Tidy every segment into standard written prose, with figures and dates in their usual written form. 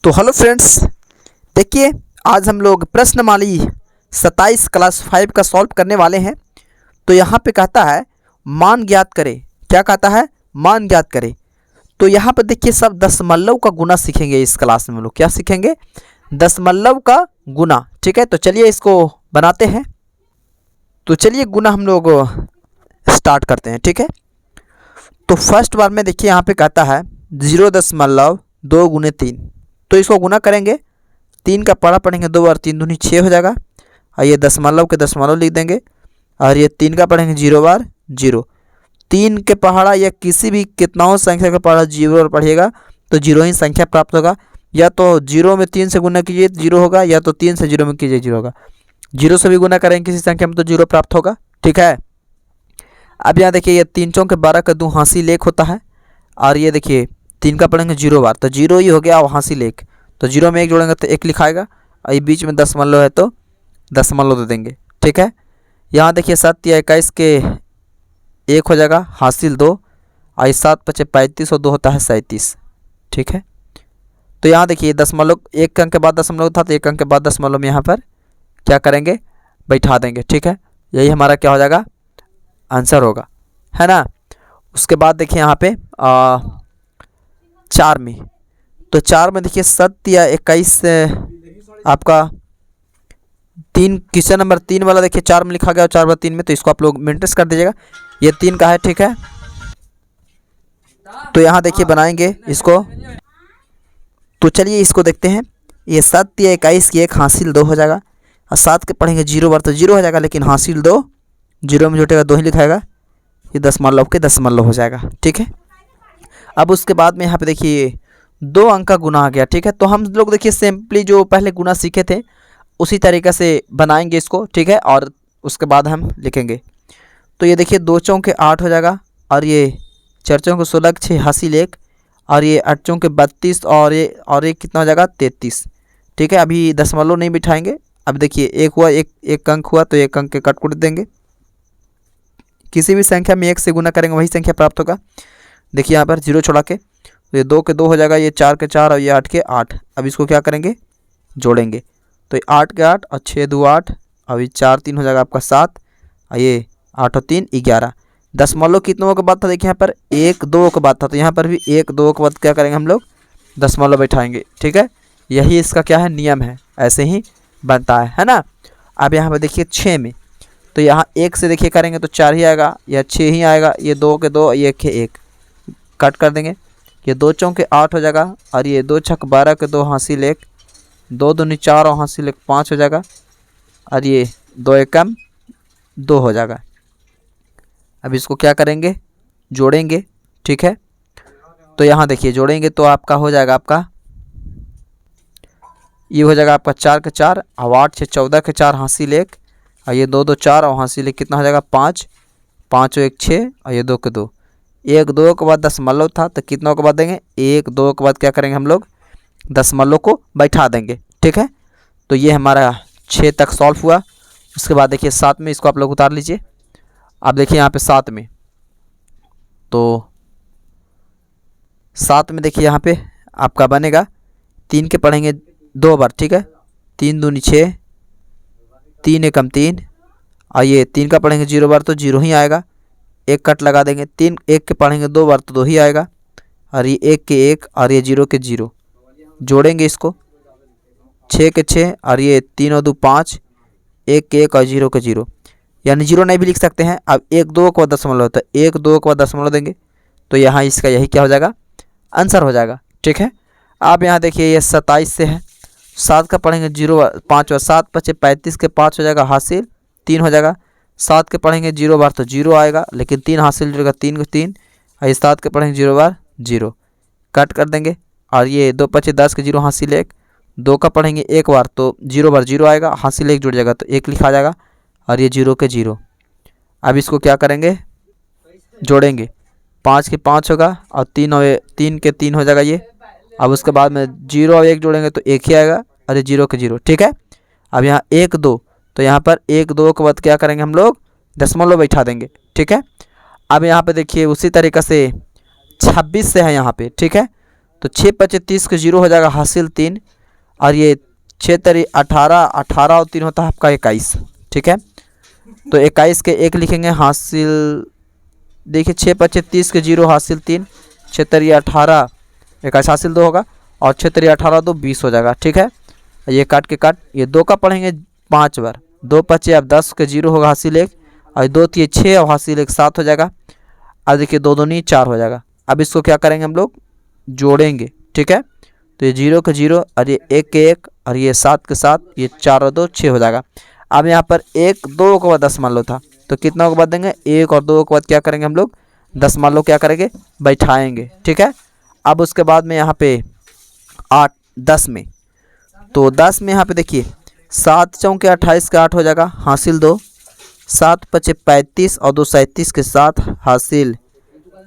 तो hello friends, देखिए आज हम लोग प्रश्नमाली 27 क्लास 5 का सॉल्व करने वाले हैं। तो यहाँ पे कहता है मान ज्ञात करें। क्या कहता है? मान ज्ञात करें। तो यहाँ पे देखिए सब दशमलव का गुना सीखेंगे इस क्लास में। हम लोग क्या सीखेंगे? दशमलव का गुना। ठीक है, तो चलिए इसको बनाते हैं। तो चलिए गुना हम लोग स्टार्ट करते हैं। ठीक है, तो फर्स्ट बार में देखिए यहाँ पे कहता है 0.2 गुने 3। तो इसको गुना करेंगे, 3 का पढ़ा पढ़ेंगे 2 बार, 3 दूनी 6 हो जाएगा। और ये दशमलव के दशमलव लिख देंगे। और ये 3 का पढ़ेंगे 0 बार 0। 3 के पहाड़ा या किसी भी कितनाओं संख्या का पहाड़ा 0 और पढ़िएगा तो 0 ही संख्या प्राप्त होगा। या तो 0 में 3 से गुना कीजिए 0 होगा, या तो 3 से 0 में कीजिए 0 होगा। 0 से भी गुना करेंगे किसी संख्या में तो 0 प्राप्त होगा। ठीक है, अब यहाँ देखिए ये 3 चौके 12 का 2 हासिल 1 होता है। और ये देखिए 3 का पढ़ेंगे 0 बार तो 0 ही हो गया और हासिल 1। तो 0 में 1 जोड़ेंगे तो 1 लिखाएगा। और ये बीच में दशमलव है तो दशमलव दे देंगे। ठीक है, यहाँ देखिए 7 या 21 के 1 हो जाएगा हासिल 2। और 7 × 5 = 35 और 2 होता है 37। ठीक है, तो यहाँ देखिए दशमलव 1 अंक के बाद दशमलव था तो 1 अंक के बाद दशमलव में यहाँ पर क्या करेंगे? बैठा देंगे। ठीक है, यही हमारा क्या हो जाएगा? आंसर होगा, है ना। उसके बाद देखिए यहाँ पे 4 में, तो 4 में देखिए 7 या 21 आपका 3 क्वेश्चन नंबर 3 वाला देखिए 4 में लिखा गया और 4 बार 3 में, तो इसको आप लोग मेंटेन कर दीजिएगा। ये 3 का है। ठीक है, तो यहाँ देखिए बनाएंगे इसको। तो चलिए इसको देखते हैं। ये 7 या 21 की 1 हासिल 2 हो जाएगा। और 7 के पढ़ेंगे 0 बार तो 0 हो जाएगा, लेकिन हासिल 2 0 में जुटेगा 2 ही लिखाएगा। ये दशमलव के दशमलव हो जाएगा। ठीक है, अब उसके बाद में यहाँ पे देखिए 2 अंक का गुना आ गया। ठीक है, तो हम लोग देखिए सिंपली जो पहले गुना सीखे थे उसी तरीके से बनाएंगे इसको। ठीक है, और उसके बाद हम लिखेंगे। तो ये देखिए 2 चौके 8 हो जाएगा। और ये 4 चौके 16 6 हासिल 1। और ये 8 चौके 32 और ये कितना हो जाएगा? 33। ठीक है, अभी दशमलव नहीं बिठाएंगे। अब देखिए 1 हुआ, एक अंक हुआ तो 1 अंक के कट कुट देंगे। किसी भी संख्या में 1 से गुना करेंगे वही संख्या प्राप्त होगा। देखिए यहाँ पर 0 छोड़ा के तो ये 2 के 2 हो जाएगा, ये 4 के 4 और ये 8 के 8। अब इसको क्या करेंगे? जोड़ेंगे। तो ये 8 के 8 और 6 2 8। अब ये 4 3 हो जाएगा आपका 7। और ये 8 और 3 11। दशमलव कितनों के बाद था? देखिए यहाँ पर 1 2 के बाद था, तो यहाँ पर भी 1 2 के बाद क्या करेंगे? हम लोग दशमलव बैठाएंगे। ठीक है, यही इसका क्या है? नियम है, ऐसे ही बनता है ना। अब यहाँ पर देखिए 6 में, तो यहाँ 1 से देखिए करेंगे तो 4 ही आएगा या 6 ही आएगा। ये 2 के 2 ये 1 के 1 कट कर देंगे। ये 2 चौके 8 हो जाएगा। और ये 2 छक 12 के 2 हासिल 1। 2 दूनी 4 और हासिल 1 5 हो जाएगा। और ये 2 एकम 2 हो जाएगा। अब इसको क्या करेंगे? जोड़ेंगे। ठीक है, तो यहाँ देखिए जोड़ेंगे तो आपका हो जाएगा, आपका ये हो जाएगा आपका 4 के 4 और 8 6 14 के 4 हासिल 1। और ये 2 2 4 और हासिल 1 कितना हो जाएगा? 5 5 और 1 6 और ये 2 के 2। 1 2 के बाद दशमलव था तो कितनों के बाद देंगे? 1 2 के बाद क्या करेंगे? हम लोग दशमलव को बैठा देंगे। ठीक है, तो ये हमारा 6 तक सॉल्व हुआ। उसके बाद देखिए 7 में, इसको आप लोग उतार लीजिए। अब देखिए यहाँ पे 7 में, तो 7 में देखिए यहाँ पे आपका बनेगा 3 के पढ़ेंगे 2 बार। ठीक है, 3 दूनी 6 3 एकम 3। और ये 3 का पढ़ेंगे 0 बार तो 0 ही आएगा। 1 कट लगा देंगे। 3 1 के पढ़ेंगे 2 बार तो 2 ही आएगा। और ये 1 के 1 और ये 0 के 0 जोड़ेंगे इसको। 6 के 6 और ये 3 और 2 5। 1 के 1 और 0 के 0, यानी 0 नहीं भी लिख सकते हैं। अब 1 2 के बाद दशमलव होता है, 1 2 के बाद दशमलव देंगे तो यहाँ इसका यही क्या हो जाएगा? आंसर हो जाएगा। ठीक है, आप यहाँ देखिए ये 27 से है। 7 का पढ़ेंगे 0 5 और 7 × 5 = 35 के 5 हो जाएगा हासिल 3 हो जाएगा। 7 के पढ़ेंगे 0 बार तो 0 आएगा, लेकिन 3 हासिल जुड़ेगा 3 के 3। और ये 7 के पढ़ेंगे 0 बार 0 कट कर देंगे। और ये 2 × 5 = 10 के 0 हासिल 1। 2 का पढ़ेंगे 1 बार तो 0 बार 0 आएगा, हासिल 1 जुड़ जाएगा तो 1 लिखा जाएगा। और ये 0 के 0। अब इसको क्या करेंगे? जोड़ेंगे। 5 के 5 होगा और 3 के 3 हो जाएगा ये। अब उसके बाद में 0 और 1 जोड़ेंगे तो 1 ही आएगा। और ये 0 के 0। ठीक है, अब यहाँ 1 2, तो यहाँ पर 1 2 के बाद क्या करेंगे? हम लोग दशमलव बैठा देंगे। ठीक है, अब यहाँ पे देखिए उसी तरीक़े से 26 से है यहाँ पे। ठीक है, तो 6 पचे 30 के 0 हो जाएगा हासिल 3, और ये 6 तरी 18, 18 और 3 होता है आपका 21। ठीक है, तो 21 के 1 लिखेंगे हासिल, देखिए 6 पचे 30 के 0 हासिल 3, 6 तरी 18, 21 हासिल 2 होगा, और 6 तरी 18 2 20 हो जाएगा। ठीक है, ये काट के काट, ये 2 का पढ़ेंगे 5 बार, 2 पचे अब 10 के 0 होगा हासिल 1, और 2 3 6 और हासिल 1 7 हो जाएगा। अब देखिए 2 2 नहीं 4 हो जाएगा। अब इसको क्या करेंगे हम लोग, जोड़ेंगे। ठीक है, तो ये 0 के 0 और ये 1 के 1 और ये 7 के 7, ये 4 और 2 6 हो जाएगा। अब यहाँ पर 1 2 के बाद 10 मान लो था, तो कितना के बाद देंगे 1 और 2 के बाद क्या करेंगे हम लोग 10 मान लो क्या करेंगे बैठाएंगे। ठीक है, अब उसके बाद में यहाँ पे 8 10 में, तो 10 में यहाँ पे देखिए 7 चौके 28 का 8 हो जाएगा हासिल 2, 7 पचे 35 और 2 37 के 7 हासिल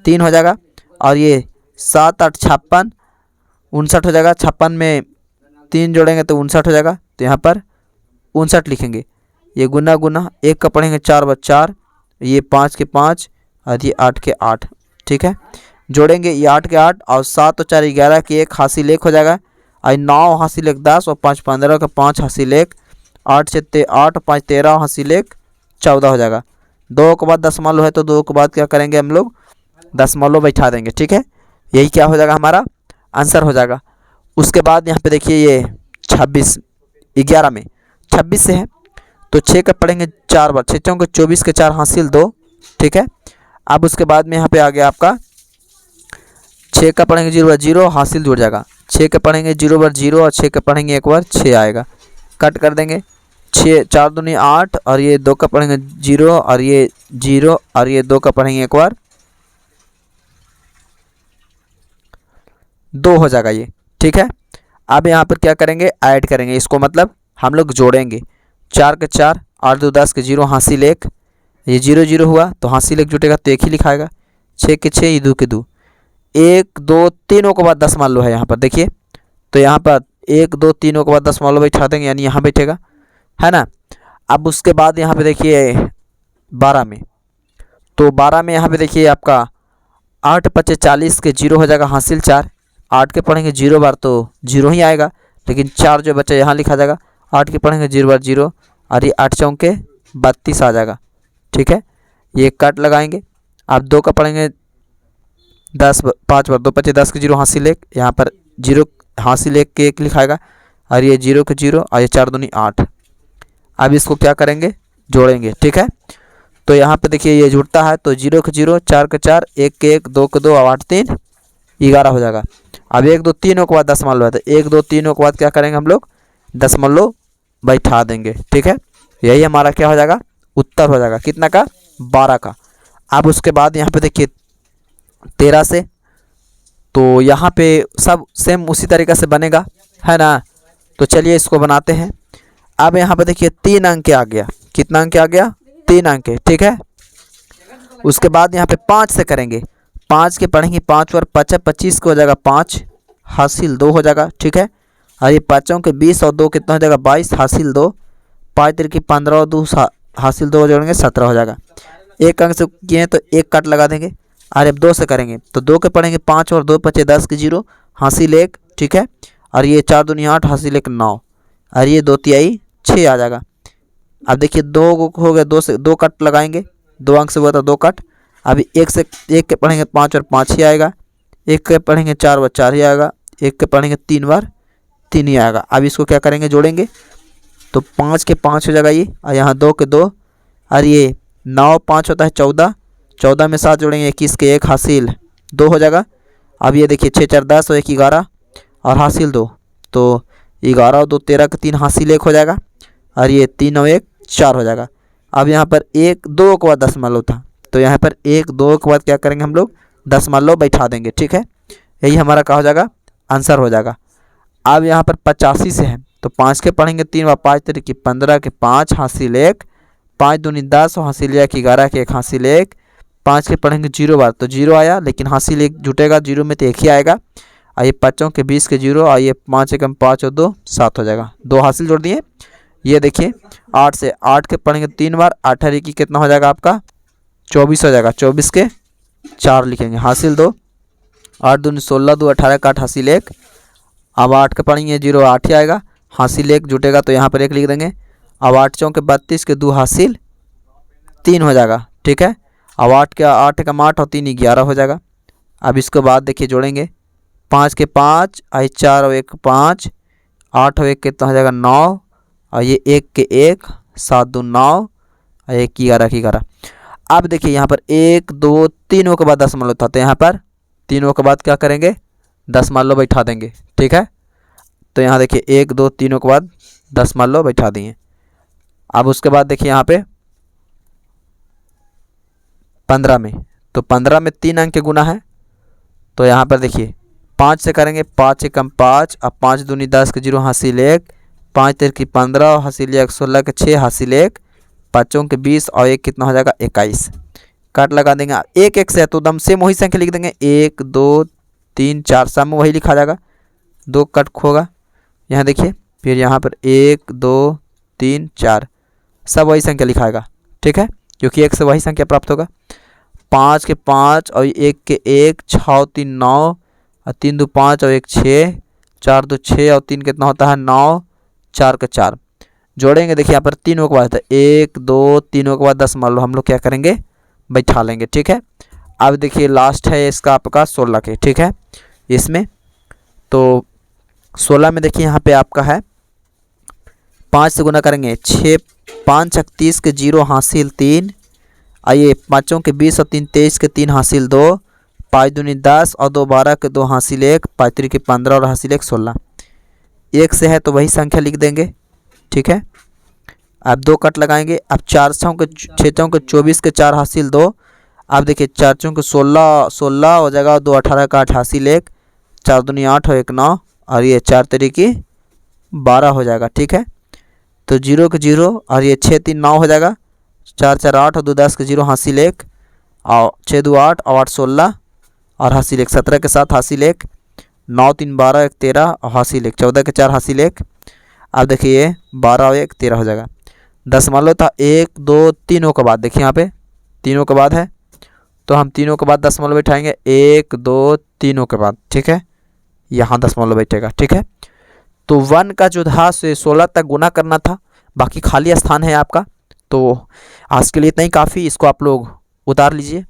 3 हो जाएगा, और ये 7 8 56 59 हो जाएगा। 56 में 3 जोड़ेंगे तो 59 हो जाएगा, तो यहाँ पर 59 लिखेंगे। ये गुना गुना 1 का पढ़ेंगे 4 × 4, ये 5 के 5 और ये 8 के 8। ठीक है, जोड़ेंगे ये 8 के 8 और 7 और 4 11 के 1 हासिल 1 हो जाएगा, और 9 हासिल 1 10 और 5 15 का 5 हासिल 1, 8 से 8 5 13 हासिल 1 14 हो जाएगा। 2 के बाद 10 मान लो है, तो 2 के बाद क्या करेंगे हम लोग 10 मान लो बैठा देंगे। ठीक है, यही क्या हो जाएगा हमारा आंसर हो जाएगा। उसके बाद यहाँ पे देखिए ये 26 11 में 26 से है, तो 6 का पढ़ेंगे 4 बार, 6 चौके 24 के 4 हासिल 2। ठीक है, अब उसके बाद में यहाँ पे आ गया आपका 6 का पढ़ेंगे 0 बार 0 हासिल जुड़ जाएगा, 6 का पढ़ेंगे 0 बार 0 और 6 का पढ़ेंगे 1 बार 6 आएगा, कट कर देंगे 6 4 दूनी 8 और ये 2 का पढ़ेंगे 0 और ये 0 और ये 2 का पढ़ेंगे 1 बार 2 हो जाएगा ये। ठीक है, अब यहाँ पर क्या करेंगे ऐड करेंगे इसको, मतलब हम लोग जोड़ेंगे 4 के 4 8 2 10 के 0 हासिल 1, ये 0 0 हुआ तो हासिल 1 जुटेगा तो 1 ही लिखाएगा, 6 के 6 ये 2 के 2, 1 2 3 के बाद 10 मान लो है यहाँ पर देखिए, तो यहाँ पर 1 2 3 के बाद 10 मान लो बैठा देंगे, यानी यहाँ बैठेगा है ना। अब उसके बाद यहाँ पे देखिए 12 में, तो 12 में यहाँ पे देखिए आपका 8 पचे 40 के 0 हो जाएगा हासिल 4, 8 के पढ़ेंगे 0 बार तो 0 ही आएगा, लेकिन 4 जो बच्चा यहाँ लिखा जाएगा, 8 के पढ़ेंगे 0 बार 0 और ये 8 चौके 32 आ जाएगा। ठीक है, ये कट लगाएंगे। आप 2 का पढ़ेंगे 10 5 बार 2 पचे 10 के 0 हासिल 1, यहाँ पर 0 हासिल 1 के 1 लिखाएगा, और ये 0 के 0 और ये 4 दूनी 8। अब इसको क्या करेंगे जोड़ेंगे। ठीक है, तो यहाँ पे देखिए ये जुड़ता है, तो 0 के 0 4 के 4 1 के 1 2 के 2 और 8 3 11 हो जाएगा। अब 1 2 3 के बाद 10 मान लो है, तो 1 2 3 के बाद क्या करेंगे हम लोग 10 मान लो बैठा देंगे। ठीक है, यही हमारा क्या हो जाएगा उत्तर हो जाएगा, कितना का 12 का। अब उसके बाद यहाँ पे देखिए 13 से, तो यहाँ पे सब सेम उसी तरीक़े से बनेगा है ना, तो चलिए इसको बनाते हैं। अब यहाँ पे देखिए 3 अंक आ गया, कितना अंक आ गया 3 अंक। ठीक है, उसके बाद यहाँ पे 5 से करेंगे, 5 के पढ़ेंगे 5 और 5 25 को हो जाएगा 5 हासिल 2 हो जाएगा। ठीक है, और ये 5 के 20 और 2 कितना हो जाएगा 22 हासिल 2, 5 3 की 15 और 2 हासिल 2 जोड़ेंगे 17 हो जाएगा। 1 अंक से किए तो 1 कट लगा देंगे, और अब 2 से करेंगे तो 2 के पढ़ेंगे 5 और 2 पचे 10 के 0 हासिल 1। ठीक है, और ये 4 दूनी 8 हासिल 1 9, और ये 2 तिहाई 6 आ जाएगा। अब देखिए 2 हो गया, 2 से 2 कट लगाएंगे, 2 अंक से हुआ था 2 कट। अभी 1 से 1 के पढ़ेंगे 5 और 5 ही आएगा, 1 के पढ़ेंगे 4 बार 4 ही आएगा, 1 के पढ़ेंगे 3 बार 3 ही आएगा। अब इसको क्या करेंगे जोड़ेंगे, तो 5 के 5 हो जाएगा ये, और यहाँ 2 के 2, और ये 9 5 होता है 14, 14 में 7 जोड़ेंगे 21 के 1 हासिल 2 हो जाएगा। अब ये देखिए 6 4 10 और 1 11 और हासिल 2, तो 11 और 2 13 के 3 हासिल 1 हो जाएगा, और ये 3 और 1 4 हो जाएगा। अब यहाँ पर 1 2 के बाद 10 मान लो था, तो यहाँ पर 1 2 के बाद क्या करेंगे हम लोग 10 मान लो बैठा देंगे। ठीक है, यही हमारा क्या हो जाएगा आंसर हो जाएगा। अब यहाँ पर 85 से है, तो 5 के पढ़ेंगे 3 बार 5 3 की 15 के 5 हासिल 1, 5 दूनी 10 हासिल 1 11 के 1 हासिल 1, 5 के पढ़ेंगे 0 बार तो 0 आया, लेकिन हासिल 1 जुटेगा, 0 में तो 1 ही आएगा। और ये 5 के 20 के 0, और ये 5 एकम 5 और 2 7 हो जाएगा, 2 हासिल जोड़ दिए। ये देखिए 8 से 8 के पढ़ेंगे 3 बार, 18 की कितना हो जाएगा आपका 24 हो जाएगा, 24 के 4 लिखेंगे हासिल 2, 8 दूनी 16, 2 18 का 8 हासिल 1। अब 8 के पढ़ेंगे 0 8 ही आएगा, हासिल 1 जुटेगा तो यहाँ पर 1 लिख देंगे। अब 8 चौके 32 के 2 हासिल 3 हो जाएगा, ठीक है। अब 8 का 8 का 8 और 3 11 हो जाएगा। अब इसके बाद देखिए जोड़ेंगे 5 के 5 आई 4 और 1 5, 8 और 1 कितना हो जाएगा 9, और ये 1 के 1 7 2 9 और 1 11 11। अब देखिए यहाँ पर 1 2 तीनों के बाद दशमलव था, तो यहाँ पर तीनों के बाद क्या करेंगे दशमलव बैठा देंगे, ठीक है। तो यहाँ देखिए 1 2 तीनों के बाद दशमलव बैठा दिए। अब उसके बाद देखिए यहाँ पे 15 में, तो 15 में 3 अंक के गुना है, तो यहाँ पर देखिए 5 से करेंगे, 5 से कम 5, अब 5 दूनी 10 के 0 हासिल 1, 5 तेर की 15 हासिल 1, 16 के 6 हासिल 1, 5 के 20 और 1 कितना हो जाएगा 21। काट लगा देंगे, 1 1 से है तो दम सेम वही संख्या लिख देंगे, 1 2 3 4 सब में वही लिखा जाएगा, 2 कट होगा यहाँ देखिए। फिर यहाँ पर 1 2 3 4 सब वही संख्या लिखाएगा, ठीक है, क्योंकि 1 से वही संख्या प्राप्त होगा। 5 के 5 और 1 के 1, 6 3 9 और 3 2 5 और 1 6, 4 2 6 और 3 कितना होता है 9, 4 के 4 जोड़ेंगे। देखिए यहाँ पर तीनों के बाद है 1 2 तीनों के बाद दशमलव हम लोग क्या करेंगे बैठा लेंगे, ठीक है। अब देखिए लास्ट है इसका आपका 16 के, ठीक है। इसमें तो 16 में देखिए यहाँ पे आपका है 5 से गुना करेंगे 6 5 छक 30 के 0 हासिल 3, आइए 5 के 20 और 3 23 के 3 हासिल 2, 5 दूनी 10 और 2 12 के 2 हासिल 1, 5 3 के 15 और हासिल 1 16। 1 से है तो वही संख्या लिख देंगे, ठीक है। अब 2 कट लगाएंगे। अब 4 के 6 के 24 के 4 हासिल 2, अब देखिए 4 के 16 16 हो जाएगा, 2 18 का 8 हासिल 1, 4 दूनी 8 और 1 9 और ये 4 तेरी की 12 हो जाएगा, ठीक है। तो 0 के 0 और ये 6 3 9 हो जाएगा, 4 4 8 और 2 10 के 0 हासिल 1 और 6 2 8 और 8 16 और हासिल 1 17 के 7 हासिल 1, 9 3 12 1 13 और हासिल 1 14 के 4 हासिल 1। अब देखिए ये 12 और 1 13 हो जाएगा। दशमलव था 1 2 तीनों के बाद, देखिए यहाँ पे तीनों के बाद है तो हम तीनों के बाद दशमलव बैठाएंगे 1 2 तीनों के बाद, ठीक है, यहाँ दशमलव बैठेगा, ठीक है। तो 1 का जो था से 16 तक गुना करना था, बाकी खाली स्थान है आपका। तो आज के लिए इतना ही काफ़ी, इसको आप लोग उतार लीजिए।